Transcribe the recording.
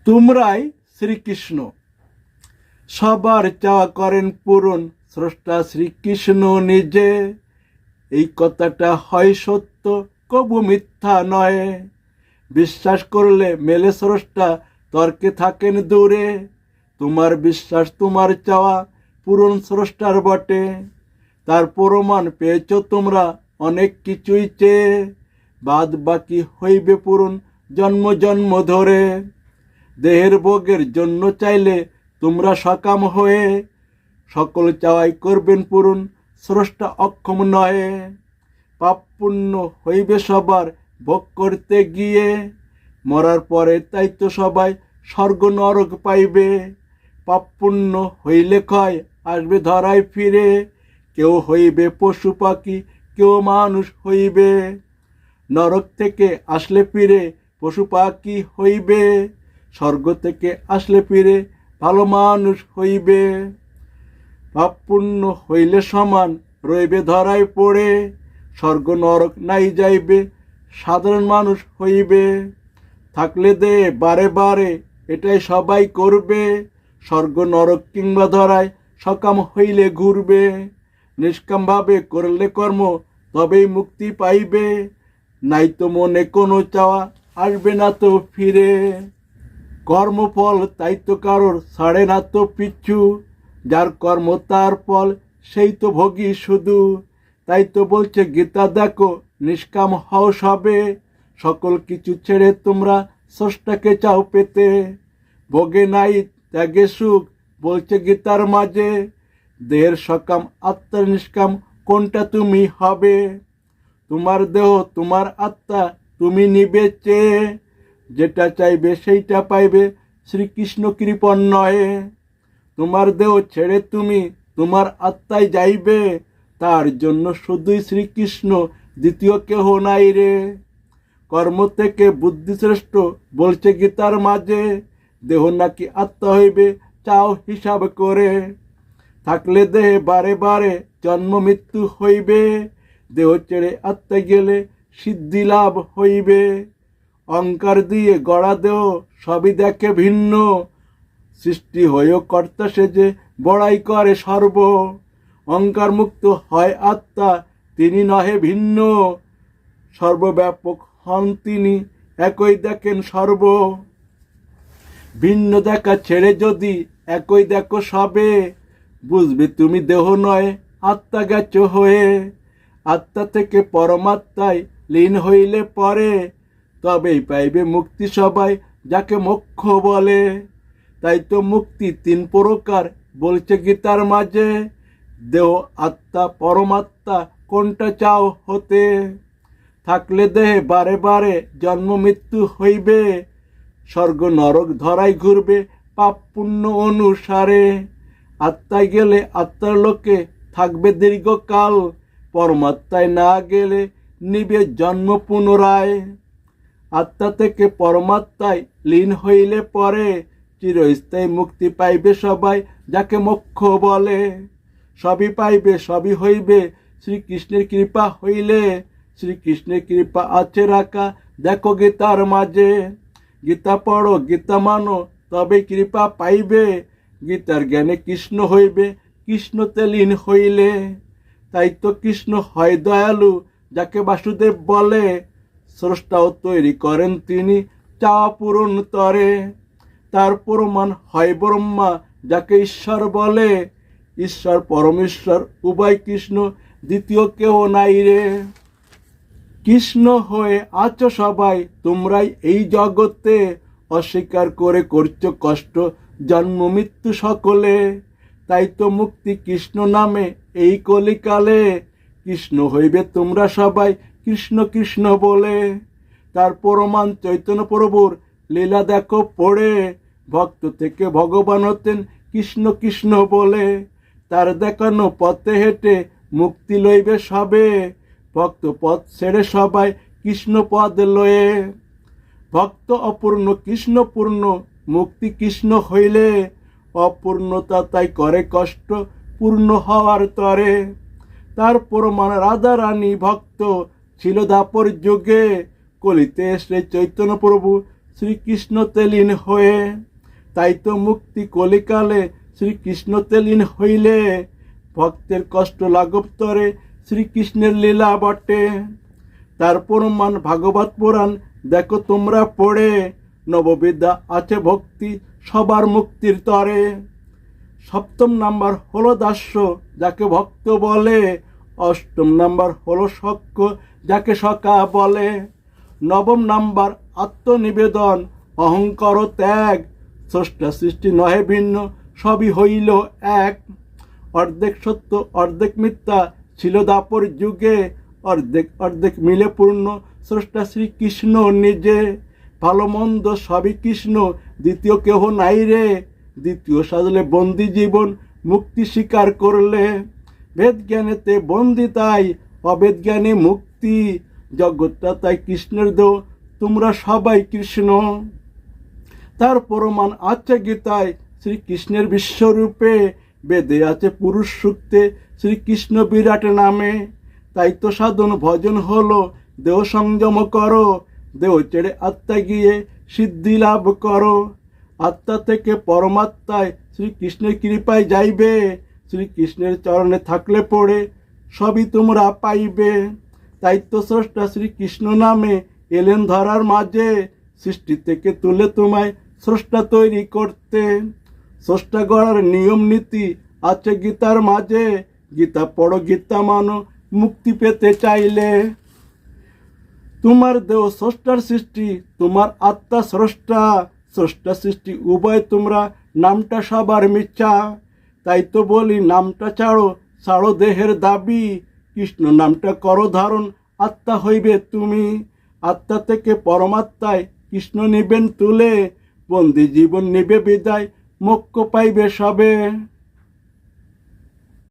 তোমরাই শ্রীকৃষ্ণ, সবার চাওয়া করেন পূরণ স্রষ্টা শ্রীকৃষ্ণ নিজে। এই কথাটা হয় সত্য, কবু মিথ্যা নয়। বিশ্বাস করলে মেলে স্রষ্টা, তর্কে থাকেন দূরে। তোমার বিশ্বাস তোমার চাওয়া পূরণ স্রষ্টার বটে। তার প্রমাণ পেয়েছ তোমরা অনেক কিছুই চেয়ে। বাদ বাকি হইবে পূরণ জন্ম জন্ম ধরে। দেহের ভোগের জন্য চাইলে তোমরা সকাম হয়ে, সকল চাওয়াই করবেন পূরণ স্রষ্টা অক্ষম নয়। পাপ পুণ্য হইবে সবার ভোগ করতে গিয়ে। মরার পরে তাই তো সবাই স্বর্গ নরক পাইবে। পাপ পুণ্য হইলে ক্ষয় আসবে ধরায় ফিরে। কেউ হইবে পশু পাখি, কেউ মানুষ হইবে। নরক থেকে আসলে ফিরে পশু পাখি হইবে। স্বর্গ থেকে আসলে ফিরে ভালো মানুষ হইবে। পাপ পুণ্য হইলে সমান রইবে ধরায় পড়ে। স্বর্গ নরক নাই যাইবে, সাধারণ মানুষ হইবে। থাকলে দে বারে বারে এটাই সবাই করবে। স্বর্গ নরক কিংবা ধরায় সকাম হইলে ঘুরবে। নিষ্কামভাবে করলে কর্ম তবেই মুক্তি পাইবে। নাই তো মনে কোনো চাওয়া আসবে না তো ফিরে। কর্মফল তাই তো কারোর ছাড়ে না তো পিছু। যার কর্ম তার ফল সেই তো ভোগী শুধু। তাই তো বলছে গীতা দেখো, নিষ্কাম হও সবে। সকল কিছু ছেড়ে তোমরা স্রষ্টাকে চাও পেতে। ভোগে নাই ত্যাগে সুখ বলছে গীতার মাঝে। দেহের সকাম আত্মার নিষ্কাম কোনটা তুমি হবে? তোমার দেহ তোমার আত্মা তুমি নিবে চেয়ে। যেটা চাইবে সেইটা পাইবে শ্রীকৃষ্ণ কৃপণ্বয়ে। তোমার দেহ ছেড়ে তুমি তোমার আত্মায় যাইবে। তার জন্য শুধুই শ্রীকৃষ্ণ, দ্বিতীয় কেহ নাই রে। কর্ম থেকে বুদ্ধি শ্রেষ্ঠ বলছে গীতার মাঝে। দেহ নাকি আত্মা হইবে চাও হিসাব করে। থাকলে দেহে বারে বারে জন্ম মৃত্যু হইবে। দেহ ছেড়ে আত্মায় গেলে সিদ্ধি লাভ হইবে। অহংকার দিয়ে গড়া দেহ সবই দেখে ভিন্ন। সৃষ্টি হয়েও কর্তা সেজে বড়াই করে সর্ব। অহংকার মুক্ত হয় আত্মা, তিনি নহে ভিন্ন। সর্বব্যাপক হন তিনি, একই দেখেন সর্ব। ভিন্ন দেখা ছেড়ে যদি একই দেখো সবে। বুঝবে তুমি দেহ নয় আত্মা গেছ হয়ে। আত্মা থেকে পরমাত্মায় লীন হইলে পরে। তবেই পাইবে মুক্তি সবাই যাকে মোক্ষ বলে। তাই তো মুক্তি তিন প্রকার বলছে গীতার মাঝে। দেহ আত্মা পরমাত্মা কোনটা চাও হতে? থাকলে দেহে বারে বারে জন্ম মৃত্যু হইবে। স্বর্গ নরক ধরাই ঘুরবে পাপ পুণ্য অনুসারে। আত্মায় গেলে আত্মার লোকে থাকবে দীর্ঘকাল। পরমাত্মায় না গেলে নিবে জন্ম পুনরায়। আত্মা থেকে পরমাত্মায় লীন হইলে পরে। চিরস্থায়ী মুক্তি পাইবে সবাই যাকে মোক্ষ বলে। সবই পাইবে সবই হইবে শ্রীকৃষ্ণের কৃপা হইলে। শ্রীকৃষ্ণের কৃপা আছে রাখা দেখো গীতার মাঝে। গীতা পড়ো গীতা মানো তবে কৃপা পাইবে। গীতার জ্ঞানে কৃষ্ণ হইবে কৃষ্ণতে লীন হইলে। তাই তো কৃষ্ণ হয় দয়ালু যাকে বাসুদেব বলে। স্রষ্টাও তৈরি করেন তিনি চাওয়া পূরণ তরে। তার প্রমাণ হয় ব্রহ্মা যাকে ঈশ্বর বলে। ঈশ্বর পরমেশ্বর উভয় কৃষ্ণ, দ্বিতীয় কেহ নাই রে। কৃষ্ণ হয়ে আছো সবাই তোমরাই এই জগতে। অস্বীকার করে করছো কষ্ট জন্ম মৃত্যু সকলে। তাই তো মুক্তি কৃষ্ণ নামে এই কলিকালে। কৃষ্ণ হইবে তোমরা সবাই কৃষ্ণ কৃষ্ণ বলে। তার প্রমাণ চৈতন্য প্রভুর লীলা দেখো পড়ে। ভক্ত থেকে ভগবান হতেন কৃষ্ণ কৃষ্ণ বলে। তার দেখানো পথে হেঁটে মুক্তি লইবে সবে। ভক্ত পথ ছেড়ে সবাই কৃষ্ণ পদ লয়ে। ভক্ত অপূর্ণ কৃষ্ণ পূর্ণ, মুক্তি কৃষ্ণ হইলে। অপূর্ণতা তাই করে কষ্ট পূর্ণ হওয়ার তরে। তার প্রমাণ রাধা রানী ভক্ত ছিল দাপর যুগে। কলিতে এসে চৈতন্য প্রভু শ্রীকৃষ্ণ তেলীন হয়ে। তাই তো মুক্তি কলিকালে শ্রীকৃষ্ণ তেলীন হইলে, ভক্তের কষ্ট লাঘব তরে শ্রীকৃষ্ণের লীলা বটে। তার প্রমাণ ভাগবত পুরাণ দেখো তোমরা পড়ে, নববিদ্যা আছে ভক্তি সবার মুক্তির তরে। সপ্তম নাম্বার হলো দাস্য, যাকে ভক্ত বলে। অষ্টম নাম্বার হলো সখ্য, যাকে সখা বলে। নবম নাম্বার আত্মনিবেদন, অহংকার ও ত্যাগ। স্রষ্টা সৃষ্টি নহে ভিন্ন, সবই হইল এক। অর্ধেক সত্য অর্ধেক মিথ্যা ছিল দাপর যুগে, অর্ধেক অর্ধেক মিলে পূর্ণ স্রষ্টা শ্রীকৃষ্ণ নিজে। ভালো মন্দ সবই কৃষ্ণ, দ্বিতীয় কেহ নাই রে। দ্বিতীয় সাজলে বন্দি জীবন, মুক্তি স্বীকার করলে। বেদ জ্ঞানেতে বন্দি তাই, অবেদ জ্ঞানে মুক্তি। জগৎটা তাই কৃষ্ণের দেহ, তোমরা সবাই কৃষ্ণ। তার প্রমাণ আছে গীতায় শ্রীকৃষ্ণের বিশ্বরূপে। বেদে আছে পুরুষ সূক্তে শ্রীকৃষ্ণ বিরাট নামে। তাই তো সাধন ভজন হলো, দেহ সংযম করো। দেহ ছেড়ে আত্মা গিয়ে সিদ্ধি লাভ করো। আত্মা থেকে পরমাত্মায় শ্রীকৃষ্ণের কৃপায় যাইবে। শ্রীকৃষ্ণের চরণে থাকলে পড়ে সবই তোমরা পাইবে। তাই তো স্রষ্টা শ্রীকৃষ্ণ নামে এলেন ধরার মাঝে। সৃষ্টি থেকে তুলে তোমায় স্রষ্টা তৈরি করতে। স্রষ্টা গড়ার নিয়ম নীতি আছে গীতার মাঝে। গীতা পড়ো, গীতা মানো, মুক্তি পেতে চাইলে। তোমার দেহ স্রষ্টার সৃষ্টি, তোমার আত্মা স্রষ্টা। স্রষ্টা সৃষ্টি উভয় তোমরা, নামটা সবার মিথ্যা। তাই তো বলি নামটা ছাড়ো, ছাড়ো দেহের দাবি। কৃষ্ণ নামটা করো ধারণ, আত্মা হইবে তুমি। আত্মা থেকে পরমাত্মায় কৃষ্ণ নিবেন তুলে। বন্দি জীবন নিবে বিদায়, মোক্ষ পাইবে সবে।